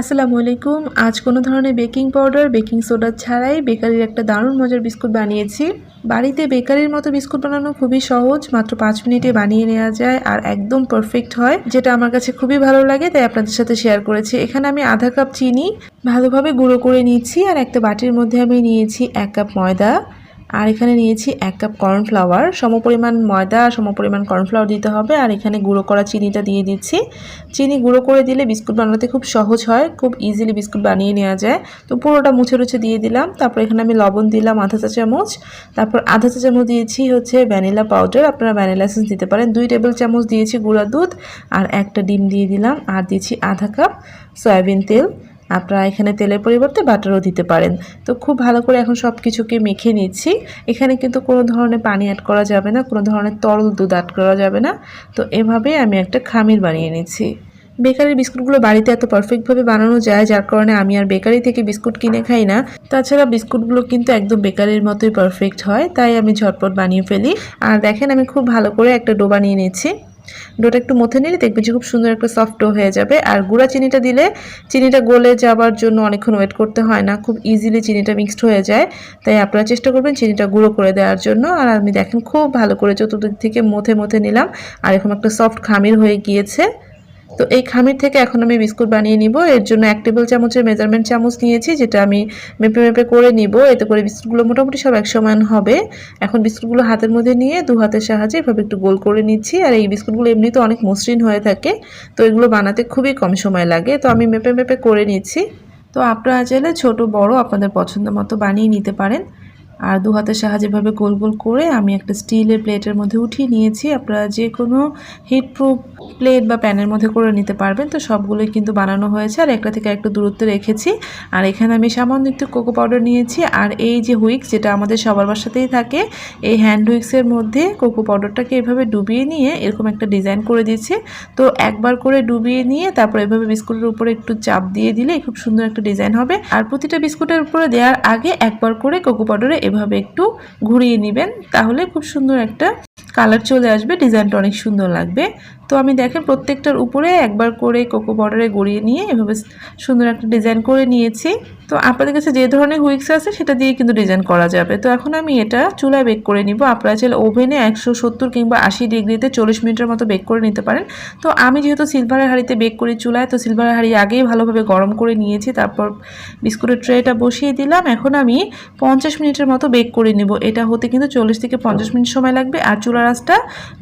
আসসালামু আলাইকুম। আজ কোনো ধরনের বেকিং পাউডার, বেকিং সোডা ছাড়াই বেকারির একটা দারুণ মজার বিস্কুট বানিয়েছি। বাড়িতে বেকারির মতো বিস্কুট বানানো খুবই সহজ, মাত্র 5 মিনিটে বানিয়ে নেওয়া যায় আর একদম পারফেক্ট হয়, যেটা আমার কাছে খুবই ভালো লাগে, তাই আপনাদের সাথে শেয়ার করেছি। এখানে আমি আধা কাপ চিনি ভালোভাবে গুঁড়ো করে নিচ্ছি আর একটা বাটির মধ্যে আমি নিয়েছি 1 কাপ ময়দা আর এখানে নিয়েছি 1 কাপ কর্নফ্লাওয়ার। সমপরিমাণ ময়দা আর সমপরিমাণ কর্নফ্লাওয়ার দিতে হবে আর এখানে গুঁড়ো করা চিনিটা দিয়ে দিচ্ছি। চিনি গুঁড়ো করে দিলে বিস্কুট বানাতে খুব সহজ হয়, খুব ইজিলি বিস্কুট বানিয়ে নেওয়া যায়। তো পুরোটা মুছে দিয়ে দিলাম। তারপর এখানে আমি লবণ দিলাম আধা চা চামচ। তারপর আধা চা চামচ দিয়েছি হচ্ছে ভ্যানিলা পাউডার, আপনারা ভ্যানিলা এসেন্স দিতে পারেন। 2 টেবিল চামচ দিয়েছি গুঁড়া দুধ আর একটা ডিম দিয়ে দিলাম আর দিয়েছি আধা কাপ সয়াবিন তেল। আপনারা এখানে তেলের পরিবর্তে বাটারও দিতে পারেন। তো খুব ভালো করে এখন সব কিছুকে মেখে নিচ্ছি। এখানে কিন্তু কোনো ধরনের পানি অ্যাড করা যাবে না, কোনো ধরনের তরল দুধ অ্যাড করা যাবে না। তো এভাবেই আমি একটা খামির বানিয়ে নিচ্ছি। বেকারির বিস্কুটগুলো বাড়িতে এত পারফেক্টভাবে বানানো যায়, যার কারণে আমি আর বেকারি থেকে বিস্কুট কিনে খাই না। তাছাড়া বিস্কুটগুলো কিন্তু একদম বেকারির মতোই পারফেক্ট হয়, তাই আমি ঝটপট বানিয়ে ফেলি। আর দেখেন আমি খুব ভালো করে একটা ডো বানিয়ে নিচ্ছি। ডোটা একটু মথে নিলে দেখবেন যে খুব সুন্দর একটা সফট ডো হয়ে যাবে। আর গুঁড়া চিনিটা দিলে চিনিটা গলে যাবার জন্য অনেকক্ষণ ওয়েট করতে হয় না, খুব ইজিলি চিনিটা মিক্সড হয়ে যায়। তাই আপনারা চেষ্টা করবেন চিনিটা গুঁড়ো করে দেওয়ার জন্য। আর আমি দেখেন খুব ভালো করে চতুর্দিক থেকে মথে নিলাম আর এরকম একটা সফট খামির হয়ে গিয়েছে। তো এই খামির থেকে এখন আমি বিস্কুট বানিয়ে নিব। এর জন্য 1 টেবিল চামচের মেজারমেন্ট চামচ নিয়েছি, যেটা আমি মেপে করে নিব। এতে করে বিস্কুটগুলো মোটামুটি সব এক সমান হবে। এখন বিস্কুটগুলো হাতের মধ্যে নিয়ে 2 হাতের সাহায্যে এভাবে একটু গোল করে নিচ্ছি। আর এই বিস্কুটগুলো এমনিতে অনেক মসৃণ হয়ে থাকে, তো এগুলো বানাতে খুবই কম সময় লাগে। তো আমি মেপে করে নিচ্ছি। তো আপনারা চাইলে ছোট বড় আপনাদের পছন্দ মতো বানিয়ে নিতে পারেন। আর 2 হাতের সাহায্যে এভাবে গোল গোল করে আমি একটা স্টিলের প্লেটের মধ্যে উঠিয়ে নিয়েছি। আপনারা যে কোনো হিটপ্রুফ প্লেট বা প্যানের মধ্যে করে নিতে পারবেন। তো সবগুলোই কিন্তু বানানো হয়েছে আর একটা থেকে একটা দূরত্বে রেখেছি। আর এখানে আমি সামান্য একটু কোকো পাউডার নিয়েছি আর এই যে হুইক্স, যেটা আমাদের সবার বাসাতেই থাকে, এই হ্যান্ড হুইক্সের মধ্যে কোকো পাউডারটাকে এভাবে ডুবিয়ে নিয়ে এরকম একটা ডিজাইন করে দিয়েছি। তো একবার করে ডুবিয়ে নিয়ে তারপর এভাবে বিস্কুটের উপরে একটু চাপ দিয়ে দিলে খুব সুন্দর একটা ডিজাইন হবে। আর প্রতিটা বিস্কুটের উপরে দেওয়ার আগে একবার করে কোকো পাউডারে এভাবে একটু ঘুরিয়ে নেবেন, তাহলে খুব সুন্দর একটা কালার চলে আসবে, ডিজাইনটা অনেক সুন্দর লাগবে। তো আমি দেখেন প্রত্যেকটার উপরে একবার করে কোকো পাউডারে গড়িয়ে নিয়ে এভাবে সুন্দর একটা ডিজাইন করে নিয়েছি। তো আপনাদের কাছে যে ধরনের হুইক্স আছে সেটা দিয়ে কিন্তু ডিজাইন করা যাবে। তো এখন আমি এটা চুলায় বেক করে নিব। আপনারা চাইলে ওভেনে 170 কিংবা 80 ডিগ্রিতে 40 মিনিটের মতো বেক করে নিতে পারেন। তো আমি যেহেতু সিলভারের হাঁড়িতে বেক করি চুলায়, তো সিলভারের হাঁড়ি আগেই ভালোভাবে গরম করে নিয়েছি। তারপর বিস্কুটের ট্রেটা বসিয়ে দিলাম। এখন আমি 50 মিনিটের মতো বেক করে নেব। এটা হতে কিন্তু 40 থেকে 50 মিনিট সময় লাগবে। আর চুলার আঁচটা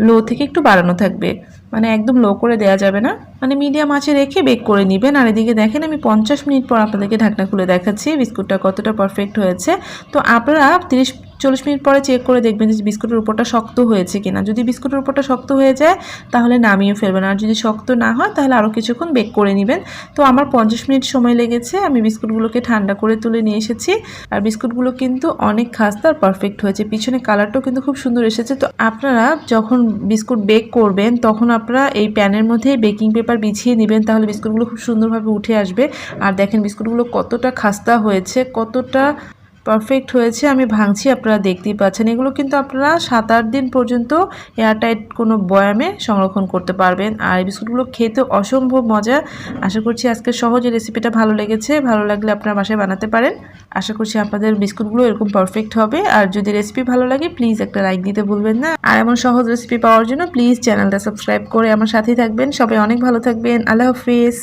লো থেকে একটু বাড়ানো থাকবে, মানে একদম লো করে দেওয়া যাবে না, মানে মিডিয়াম আঁচে রেখে বেক করে নেবেন। আর এদিকে দেখেন আমি 50 মিনিট পর আপনাদেরকে ঢাকনা খুলে দেখাচ্ছি বিস্কুটটা কতটা পারফেক্ট হয়েছে। তো আপনারা 30-40 মিনিট পরে চেক করে দেখবেন যে বিস্কুটের উপরটা শক্ত হয়েছে কিনা। যদি বিস্কুটের উপরটা শক্ত হয়ে যায় তাহলে নামিয়ে ফেলবেন, আর যদি শক্ত না হয় তাহলে আরও কিছুক্ষণ বেক করে নেবেন। তো আমার 50 মিনিট সময় লেগেছে। আমি বিস্কুটগুলোকে ঠান্ডা করে তুলে নিয়ে এসেছি। আর বিস্কুটগুলো কিন্তু অনেক খাস্তা আর পারফেক্ট হয়েছে, পিছনে কালারটাও কিন্তু খুব সুন্দর এসেছে। তো আপনারা যখন বিস্কুট বেক করবেন তখন আপনারা এই প্যানের মধ্যে বেকিং পেপার বিছিয়ে নেবেন, তাহলে বিস্কুটগুলো খুব সুন্দরভাবে উঠে আসবে। আর দেখেন বিস্কুটগুলো কতটা খাস্তা হয়েছে, কতটা পারফেক্ট হয়েছে আমি ভাঙছি, আপনারা দেখতেই পাচ্ছেন। এগুলো কিন্তু আপনারা 7-8 দিন পর্যন্ত এয়ারটাইট কোনো বয়ামে সংরক্ষণ করতে পারবেন। আর এই বিস্কুটগুলো খেতে অসম্ভব মজা। আশা করছি আজকের সহজ রেসিপিটা ভালো লেগেছে। ভালো লাগলে আপনারা বাসায় বানাতে পারেন। আশা করছি আপনাদের বিস্কুটগুলো এরকম পারফেক্ট হবে। আর যদি রেসিপি ভালো লাগে প্লিজ একটা লাইক দিতে ভুলবেন না। আর এমন সহজ রেসিপি পাওয়ার জন্য প্লিজ চ্যানেলটা সাবস্ক্রাইব করে আমার সাথেই থাকবেন। সবাই অনেক ভালো থাকবেন। আল্লাহ হাফিজ।